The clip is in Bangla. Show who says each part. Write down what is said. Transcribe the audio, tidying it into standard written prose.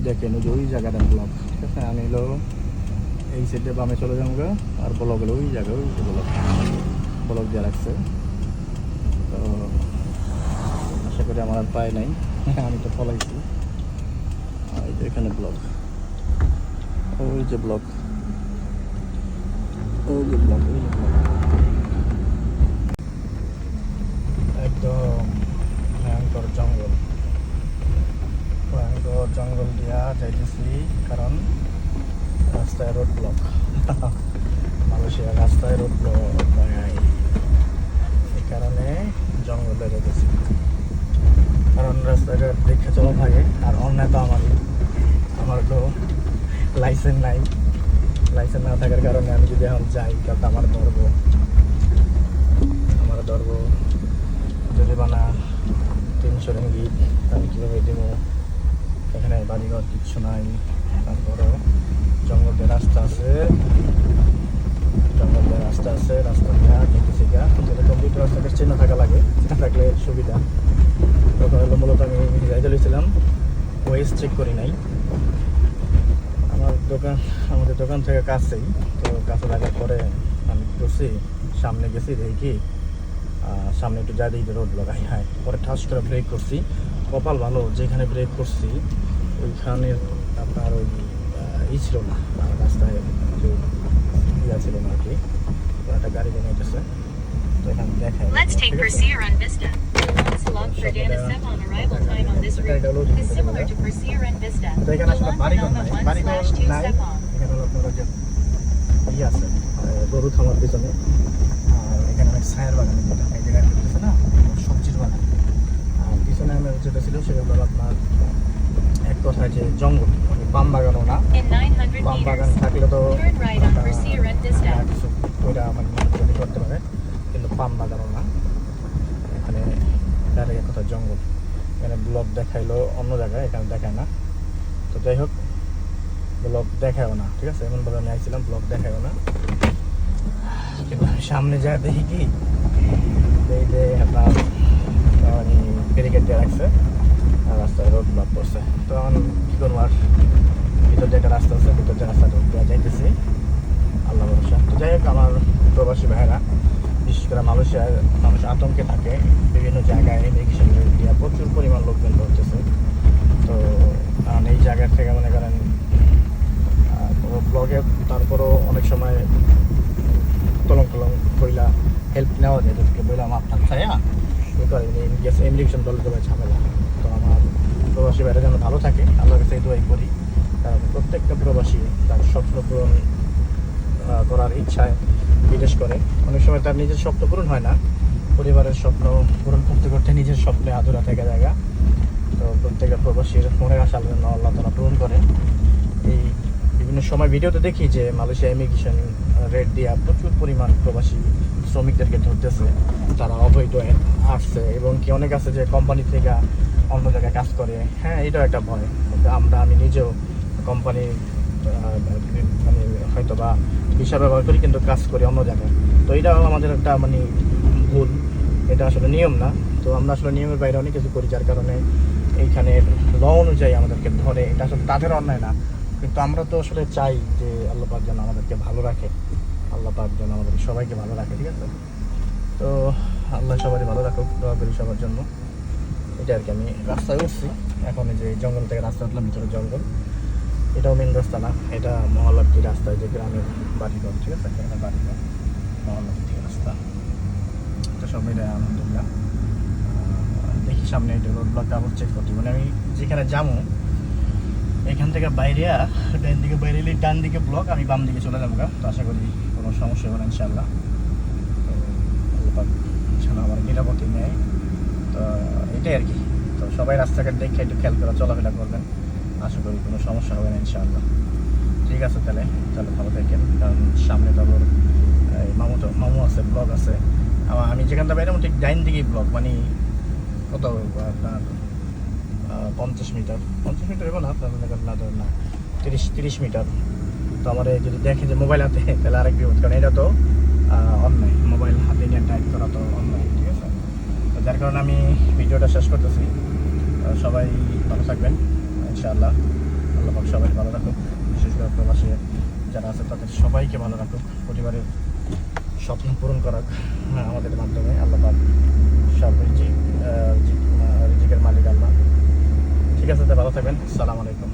Speaker 1: দেখেন ওই যে ওই জায়গাটা ব্লক, ঠিক আছে। আমি হলো এই সাইডে বামে চলে যাবো গা, আর ব্লক হলো ওই জায়গায়, ওই ব্লক ব্লক দিয়ে রাখছে। তো আশা করি আমার আর পায় নাই, আমি তো ফলাইছি। এই যে এখানে ব্লক, ওই যে ব্লক, ওই যে ব্লক, ওই যে ব্লক, একদম ভয়ঙ্কর জঙ্গল, ভয়ঙ্কর জঙ্গল দিয়া যাইতেছি, কারণ রাস্তায় রোড ব্লক। মালয়েশিয়ার রাস্তায় রোড ব্লক, এই কারণে জঙ্গলে যাইতেছি। কারণ রাস্তাটা দেখে চলা থাকে, আর অন্যায় তো আমার তো লাইসেন্স নাই। লাইসেন্স না থাকার কারণে আমি যদি এখন যাই তাহলে আমার ধরবো জরিমানা 300 রিঙ্গিত। আমি কীভাবে দেবো? এখানে বাড়িঘর কিচ্ছু নাই, তারপরও জঙ্গল দিয়ে রাস্তা আছে, রাস্তা দিয়ে যেতেছি গা। যেরকম দুটো রাস্তাটা চেনা থাকা লাগে, চেনা থাকলে সুবিধা। তখন হলো মূলত আমি যাই চলেছিলাম, ওয়েস চেক করি নাই। আমাদের দোকান থেকে কাছেই, তো কাছে লাগার পরে আমি করছি, সামনে গেছি, দেখি সামনে একটু যা দিই রোড লাগাই, হ্যাঁ। পরে ঠাস করে ব্রেক করছি, কপাল ভালো, যেখানে ব্রেক করছি ওইখানে আপনার ওই ছিল না, রাস্তায় যে ইয়া ছিল না আর কি, একটা গাড়ি নিয়ে গেছে। তো এখানে দেখায় এখানে আসলে বাড়িঘর নাই, এখানে হলো আপনার যে ইয়ে আছে গরু খামার পিছনে, আর এখানে অনেক ছায়ের বাগান, যেটা এই জায়গায় দেখতেছে না, সবজির বাগান। আর পিছনে আমার যেটা ছিল সেটা হলো আপনার এক কথায় যে জঙ্গল, পাম বাগানও না। পাম বাগান থাকলে তো কিছু ওইটা মানে তৈরি করতে পারে, কিন্তু পাম বাগানও না। এখানে ডাইরেক্ট এক কথা জঙ্গল। এখানে ব্লক দেখাইলো অন্য জায়গায়, এখানে দেখায় না। তো যাই হোক, ব্লক দেখায়ও না, ঠিক আছে। এমনভাবে আমি আইছিলাম, ব্লক দেখায়ও না। কিন্তু সামনে যা দেখি কি, এই যে আপনার ব্যারিকেড দিয়ে রাখছে, আর রাস্তায় রোড ব্লক করছে। তো এখন কী করবো, আর ভিতর যে একটা রাস্তা আছে, ভিতর যে রাস্তাটা দেওয়া যাইতেছি, আল্লাহ ভরসা। তো যাই হোক, আমার প্রবাসী ভাইয়েরা, বিশেষ করে মালয়েশিয়ার মানুষ আতঙ্কে থাকে, বিভিন্ন জায়গায় ইমিগ্রেশন রেট দিয়ে প্রচুর পরিমাণ লোকজন ধরতেছে। তো কারণ এই জায়গার থেকে মনে করেন ব্লগে তারপরও অনেক সময় কলম কইলা হেল্প নেওয়া যায়, যদি বললাম আপনার চাইয়া ইমিগ্রেশন দল করে ঝামেলা। তো আমার প্রবাসী ভাইরা যেন ভালো থাকে, আল্লাহর কাছে দোয়াই করি। কারণ প্রত্যেকটা প্রবাসী তার স্বপ্ন পূরণ করার ইচ্ছায় বিদেশ করে। অনেক সময় তার নিজের স্বপ্ন পূরণ হয় না, পরিবারের স্বপ্ন পূরণ করতে করতে নিজের স্বপ্নে আধুরা থেকে জায়গা। তো প্রত্যেকটা প্রবাসীর মনের আশা যেন আল্লাহ তারা পূরণ করে। এই বিভিন্ন সময় ভিডিওতে দেখি যে মালয়েশিয়া ইমিগ্রেশন রেট দিয়া প্রচুর পরিমাণ প্রবাসী শ্রমিকদেরকে ধরতেছে, তারা অবৈধ আসছে, এবং কি অনেক আছে যে কোম্পানি থেকে অন্য জায়গায় কাজ করে। হ্যাঁ, এটাও একটা ভয়। আমি নিজেও কোম্পানি মানে হয়তো বা ভিসা ব্যবহার করি, কিন্তু কাজ করি অন্য জায়গায়। তো এটাও আমাদের একটা মানে ভুল, এটা আসলে নিয়ম না। তো আমরা আসলে নিয়মের বাইরে অনেক কিছু করি, যার কারণে এইখানে ল অনুযায়ী আমাদেরকে ধরে। এটা আসলে তাদের অন্যায় না, কিন্তু আমরা তো আসলে চাই যে আল্লাহ পাক যেন আমাদেরকে ভালো রাখে, আল্লাহ পাক যেন আমাদের সবাইকে ভালো রাখে, ঠিক আছে। তো আল্লাহ সবারই ভালো রাখুক, দোয়া করি সবার জন্য। এটা আর কি। আমি রাস্তায় উঠছি এখন, এই যে জঙ্গল থেকে রাস্তা উঠলাম, ভিতরে জঙ্গল। এটাও মেন রাস্তা না, এটা মহল্লাটি রাস্তায়, যে গ্রামের বাড়িঘর, ঠিক আছে। এখানে বাড়িঘর, মহল্লাটি রাস্তা, এটা সব মিলে আলহামদুলিল্লাহ। দেখি সামনে এটা রোড ব্লক আবার চেক করতে, মানে আমি যেখানে যাবো এখান থেকে বাইরে ডান দিকে বাইরে এলে ডান দিকে ব্লক, আমি বাম দিকে চলে যাবো গা। তো আশা করি কোনো সমস্যা হবে না ইনশাআল্লাহ। তো ইনশাআল্লাহ আমার নিরাপত্তা নেয়। তো এটাই আর কি। তো সবাই রাস্তাঘাট দেখে একটু খেয়াল করে চলাফেরা করবেন, আশা করি কোনো সমস্যা হবে না ইনশাআল্লাহ। ঠিক আছে, তাহলে ভালো থাকেন। কারণ সামনে তো আবার মামু আছে, ব্লক আছে। আমি যেখানটা বাইরে ঠিক ডাইন দিকেই ব্লক, মানে কত আপনার 50 মিটার হবে না আপনার, না ধরেন না 30 মিটার। তো আমার যদি দেখে যে মোবাইল হাতে, তাহলে আরেক বিপদ, কারণ এটা তো অন্যায়, মোবাইল হাতে নিয়ে ড্রাইভ করা তো অন্যায়, ঠিক আছে। তো যার কারণে আমি ভিডিওটা শেষ করতেছি। সবাই ভালো থাকবেন ইনশাআল্লাহ। পাক সবাই ভালো রাখুক, বিশেষ করে প্রবাসী যারা আছে তাদের সবাইকে ভালো রাখুক, পরিবারের স্বপ্ন পূরণ করাক আমাদের মাধ্যমে আল্লাহ পাক সব রিজিকের মালিক আল্লাহ। ঠিক আছে, ভালো থাকবেন, আসসালামু আলাইকুম।